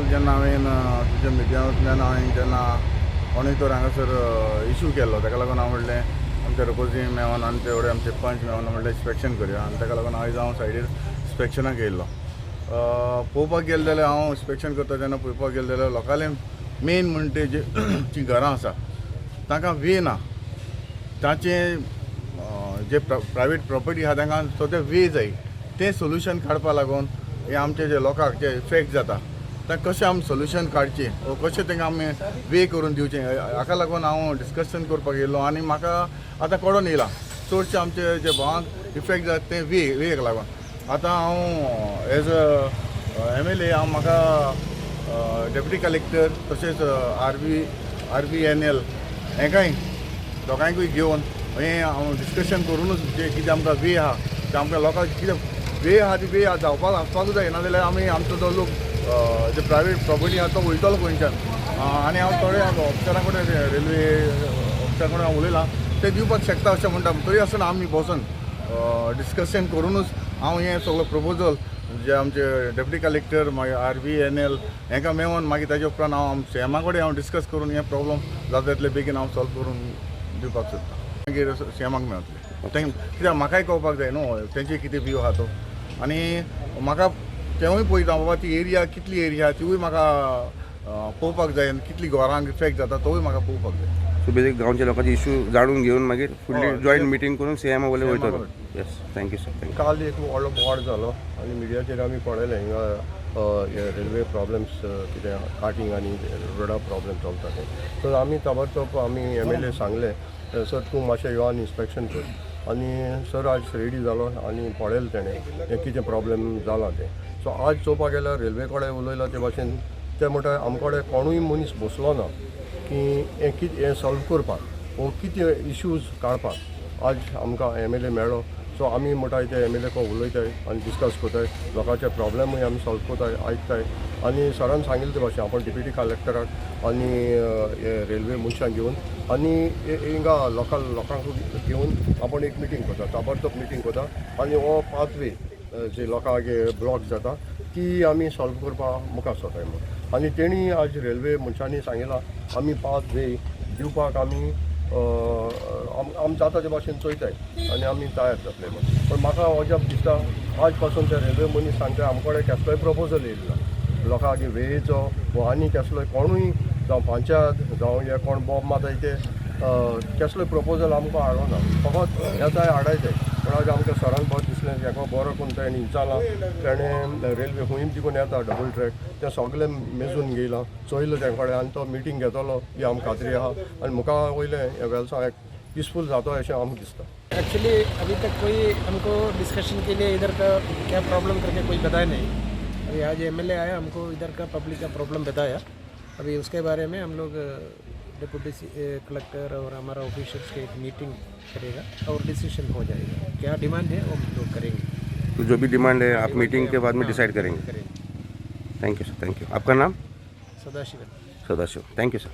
काल जेन्ना हांवें तुज्या मिडियांतल्यान हांवें जेन्ना कोणूय तर हांगासर इशू केल्लो, ताका लागून हांव म्हणलें आमचे रघुजी मेळोन आनी तेवढे आमचे पंच मेळोन म्हणलें इन्स्पेक्शन करया आनी ताका लागून आयज हांव सायडीर इन्स्पेक्शनाक येयल्लो. पळोवपाक गेले जाल्यार हांव इन्स्पेक्शन करता तेन्ना पळोवपाक गेले जाल्यार लोकांले मेन म्हणटे जी घरां आसा तांकां वे ना. तांचे जे प्रायवेट प्रॉपर्टी आहा तांकां सद्या वे जाय. तें सोल्युशन काडपा लागून हे आमचे जे लोकांक जे इफेक्ट जाता तांकां कशें आमी सोल्युशन काडचें वो कशें तांकां आमी वे करून दिवचें हाका लागून हांव डिस्कशन करपाक येयल्लो. आनी म्हाका आतां कळोन येयलां चडशे आमचे जे भावांक इफेक्ट जाता ते वेक लागून. आतां हांव एज अ MLA हांव म्हाका डेप्युटी कलेक्टर तशेंच RBNL हेंकाय दोगांयकूय घेवन हें हांव डिस्कशन करूनच जे कितें आमकां वे आहा ते आमकां लोकांक कितें वे आहा ती वे जावपाक आसपाकूच जाय. नाजाल्यार आमी आमचो जो लोक जे प्रायवेट प्रॉपर्टी आहा तो वयतलो खंयच्यान. आनी हांव थोडे ऑफिसरां कडेन रेल्वे ऑफिसरा कडेन हांव उलयलां ते दिवपाक शकता अशें म्हणटा. तरी आसतना आमी बसून डिस्कशन करूनच हांव हें सगळो प्रपोजल जे आमचे डेप्युटी कलेक्टर मागीर RBNL हेंकां मेळोन मागीर ताजे उपरांत हांव CMA कडेन हांव डिस्कस करून हें प्रॉब्लम जाता तितले बेगीन हांव सॉल्व करून दिवपाक सोदतां. मागीर CMAक मेळटलें कित्याक म्हाकाय कळपाक जाय न्हू तेंचे कितें व्यू आहा तो. आनी म्हाका तेवूय पळयता बाबा ती एरिया कितली एरिया आहा तिवूय म्हाका पळोवपाक जाय. कितली घरांक इफेक्ट जाता तोवूय म्हाका पळोवपाक जाय. सो बेसिक गांवच्या लोकांचे इशू जाणून घेवन मागीर फुडली जॉयंट मिटींग करून CMA वयले वयतलो. Yes, thank you sir. थँक्यू. काल एक व्हडलो बोवाड जालो आनी मिडियाचेर आमी पळयलें हिंगा रेल्वे प्रॉब्लेम्स कितें काटींग आनी रोडा प्रॉब्लेम चलता ते. सो आमी ताबडतोब आमी MLA सांगलें सर तूं मातशें यो आनी इन्स्पेक्शन कर. आनी सर आज रेडी जालो आनी पळयलें तेणें हें कितें प्रॉब्लेम जाला तें. सो आज चोवपाक गेल्यार रेल्वे कडेन उलयला ते भाशेन ते म्हणटा आमचे कडेन कोणूय मनीस बसलो ना की हें कितें हें सॉल्व करपाक वो कितें इश्यूज काडपाक. आज आमकां MLA मेळ्ळो. सो आमी म्हणटाय ते MLA को उलयताय आनी डिस्कस कोताय लोकांचे प्रॉब्लेमूय आमी सॉल्व कोताय आयकताय. आनी सरान सांगिल्ले ते भाशेन आपण डेप्युटी कलेक्टराक आनी रेल्वे मनशांक घेवन आनी हिंगा लोकांक घेवन आपण एक मिटींग कोता ताबडतोब मिटींग कोता आनी हो पाथवे जे लोकांगे ब्लॉक जाता ती आमी सॉल्व करपाक मुखार सरताय म्हणून. आनी तेणी आज रेल्वे मनशांनी सांगिलां आमी पाथवे दिवपाक आमी आम जाता ते भाशेन चोयताय आनी आमी तयार जातले म्हणून. पण म्हाका अजाप दिसता आज पासून ते रेल्वे मनीस सांगता आमचे कडेन कसलोय प्रपोजल येयल्लो ना लोकांक वेचो वो आनी कसलोय कोणूय जावं पंचायत जावं हे कोण बॉब माताय ते कसलोय प्रपोजल आमकां हाडलो ना. फकत येताय हाडायताय. पण आज आमकां सरान बरें दिसलें हेका बरो करून तेणें विचारलां तेणें रेल्वे खूंय देखून येता डबल ट्रॅक तें सगळें मेजून घेयलां चोयलो तें कडेन आनी तो मिटींग घेतलो ही आमकां खात्री आहा. आनी मुखार वयलें हे वेलसांव एक पीसफुल जाता अशें आमकां दिसता. एक्चुअली अभी तक कोई हमको डिस्कशन के लिए इधर का क्या प्रॉब्लम करके कोई बताया नहीं. अभी आज MLA आया हमको इधर का पब्लिक का प्रॉब्लम बताया. अभी उसके बारे में हम लोग डिप्टी कलेक्टर और हमारा ऑफिसर्स की एक मीटिंग करेगा और डिसीजन हो जाएगा. क्या डिमांड है वो हम लोग करेंगे. तो जो भी डिमांड है आप मीटिंग के बाद में डिसाइड करेंगे. Thank you sir. Thank you. आपका नाम? Sadashiv. Sadashiv. Thank you sir.